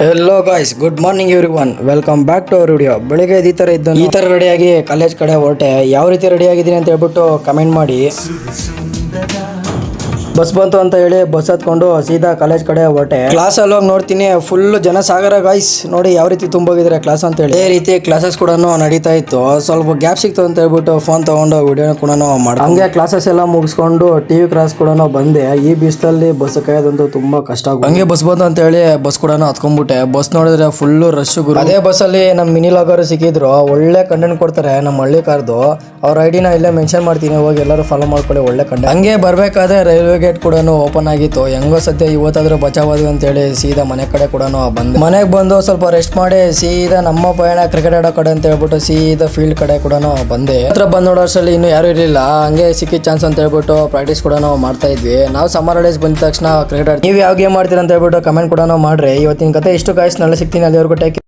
Hello guys, good morning everyone. Welcome back to our video. ಬೆಳಿಗ್ಗೆ ಈ ಥರ ರೆಡಿಯಾಗಿ ಕಾಲೇಜ್ ಕಡೆ ಹೊರಟೆ. ಯಾವ ರೀತಿ ರೆಡಿ ಆಗಿದ್ದೀನಿ ಅಂತ ಹೇಳ್ಬಿಟ್ಟು ಕಮೆಂಟ್ ಮಾಡಿ. ಬಸ್ ಬಂತು ಅಂತ ಹೇಳಿ ಬಸ್ ಹತ್ಕೊಂಡು ಸೀದಾ ಕಾಲೇಜ್ ಕಡೆ ಹೊರಟೆ. ಕ್ಲಾಸ್ ಅಲ್ಲಿ ಹೋಗಿ ನೋಡ್ತೀನಿ, ಫುಲ್ ಜನಸಾಗರ ಗಾಯ್ಸ್. ನೋಡಿ ಯಾವ ರೀತಿ ತುಂಬೋಗಿದ್ರೆ ಕ್ಲಾಸ್ ಅಂತ ಹೇಳಿ. ಅದೇ ರೀತಿ ಕ್ಲಾಸಸ್ ಕೂಡ ನಡೀತಾ ಇತ್ತು. ಸ್ವಲ್ಪ ಗ್ಯಾಪ್ ಸಿಕ್ತು ಅಂತ ಹೇಳ್ಬಿಟ್ಟು ಫೋನ್ ತಗೊಂಡು ವಿಡಿಯೋ ಕೂಡ ಮಾಡಿ ಹಂಗೆ ಕ್ಲಾಸಸ್ ಎಲ್ಲ ಮುಗಿಸ್ಕೊಂಡು ಟಿವಿ ಕ್ಲಾಸ್ ಕೂಡ ಬಂದೆ. ಈ ಬಿಸಿಲಲ್ಲಿ ಬಸ್ ಕಾಯೋದಂತೂ ತುಂಬಾ ಕಷ್ಟ ಆಗುತ್ತೆ. ಹಂಗೆ ಬಸ್ ಬಂತು ಅಂತ ಹೇಳಿ ಬಸ್ ಕೂಡ ಹತ್ಕೊಂಡ್ಬಿಟ್ಟೆ. ಬಸ್ ನೋಡಿದ್ರೆ ಫುಲ್ ರಶ್ ಗುರು. ಅದೇ ಬಸ್ ಅಲ್ಲಿ ನಮ್ಮ ಮಿನಿ ಲಾಗರ್ ಸಿಕ್ಕಿದ್ರು. ಒಳ್ಳೆ ಕಂಟೆಂಟ್ ಕೊಡ್ತಾರೆ ನಮ್ಮ ಹಳ್ಳಿ ಕಾರ್ದು. ಅವ್ರ ಐಡಿನ ಇಲ್ಲೇ ಮೆನ್ಷನ್ ಮಾಡ್ತೀನಿ, ಹೋಗಿ ಎಲ್ಲರೂ ಫಾಲೋ ಮಾಡ್ಕೊಳ್ಳಿ. ಒಳ್ಳೆ ಕಂಟೆಂಟ್. ಹಂಗೆ ಬರ್ಬೇಕಾದ್ರೆ ರೈಲ್ವೆ ಗೇಟ್ ಕೂಡ ಓಪನ್ ಆಗಿತ್ತು. ಹೆಂಗೋ ಸದ್ಯ ಇವತ್ತಾದ್ರೂ ಬಚಾವಾದ್ವಿ ಅಂತ ಹೇಳಿ ಸೀದಾ ಮನೆ ಕಡೆ ಕೂಡ ಬಂದೆ. ಮನೆಗೆ ಬಂದು ಸ್ವಲ್ಪ ರೆಸ್ಟ್ ಮಾಡಿ ಸೀದಾ ನಮ್ಮ ಪಯಣ ಕ್ರಿಕೆಟ್ ಆಡೋ ಕಡೆ ಅಂತ ಹೇಳ್ಬಿಟ್ಟು ಸೀದಾ ಫೀಲ್ಡ್ ಕಡೆ ಕೂಡ ಬಂದೆ. ಹತ್ರ ಬಂದ್ ನೋಡೋ ಅಷ್ಟರಲ್ಲಿ ಇನ್ನೂ ಯಾರು ಇರಲಿಲ್ಲ. ಹಂಗೆ ಸಿಕ್ಕಿದ ಚಾನ್ಸ್ ಅಂತ ಹೇಳ್ಬಿಟ್ಟು ಪ್ರಾಕ್ಟೀಸ್ ಕೂಡ ಮಾಡ್ತಾ ಇದ್ವಿ. ನಾವು ಸಮ್ಮರ್ ಹಾಲಿಡೇಸ್ ಬಂದ ತಕ್ಷಣ ಕ್ರಿಕೆಟ್ ಆಡ್ತೀವಿ. ನೀವು ಯಾವ ಗೇಮ್ ಮಾಡ್ತೀರಾ ಅಂತ ಹೇಳ್ಬಿಟ್ಟು ಕಮೆಂಟ್ ಕೂಡ ಮಾಡ್ರಿ. ಇವತ್ತಿನ ಕತೆ ಇಷ್ಟು ಗಾಯ್ಸ್, ನಾಳೆ ಸಿಗ್ತೀನಿ. ಅಲ್ಲಿವರೆಗೂ ಟೇಕ್